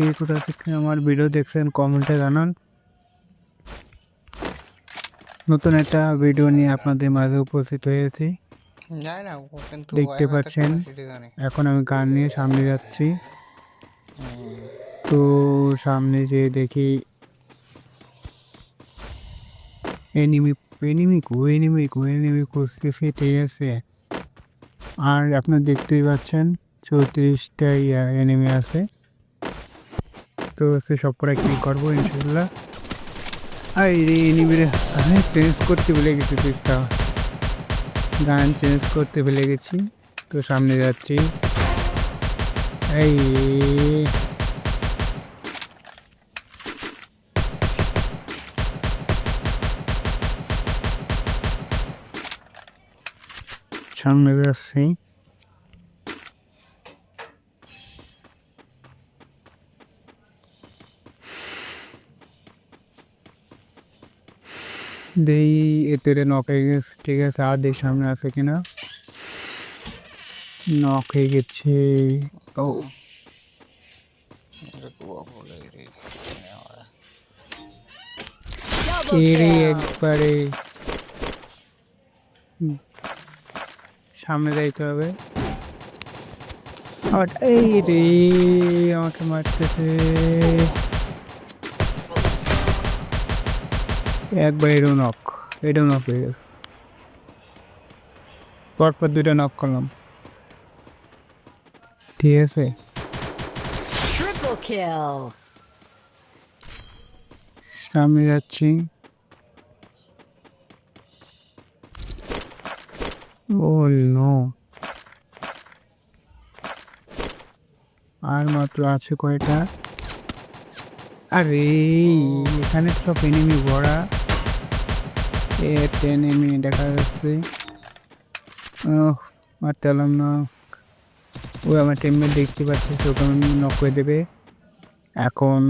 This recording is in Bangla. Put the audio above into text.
কে কোথা থেকে আমার ভিডিও দেখছেন কমেন্টে জানান। নতুন একটা ভিডিও নিয়ে আপনাদের মাঝে উপস্থিত হয়েছি। জানি না ও কিন্তু দেখতে ওয়াইফাই থেকে পাচ্ছেন হেঁটে জানি। এখন আমি গান নিয়ে সামনে যাচ্ছি। তো সামনে যেয়ে দেখি এনিমি এনিমি খুঁজতেছি, ঠিক আছে। আর আপনারা দেখতেই পাচ্ছেন 34টা এনিমি আছে। তো সব কটা কিল করবো ইনশাল্লাহ। আর এনিমির আমি চেঞ্জ করতে ভুলে গেছি, পিসটা গান চেঞ্জ করতে ভুলে গেছি। তো সামনে যাচ্ছি। এই সামনে যাচ্ছি। দেই এতে নক হয়ে গেছে, ঠিক আছে। আর দেখ সামনে আছে কিনা। নক হয়ে গেছে। ও এরে একবারে সামনে যাইতে হবে। আর এই রে আমাকে মারতেছে একবার। এটাও নক হয়ে গেছে। পরপর 2টা নক করলাম, ঠিক আছে। Triple kill. সামনে যাচ্ছি। ও নো, আর মাত্র আছে কয়টা। আরে এখানে সব এনিমি ভরা। এনিমি দেখা যাচ্ছে। মারতে পারলাম না। ও আমার টিমমেট দেখতে পাচ্ছে, ওকে নক করে দেবে এখন।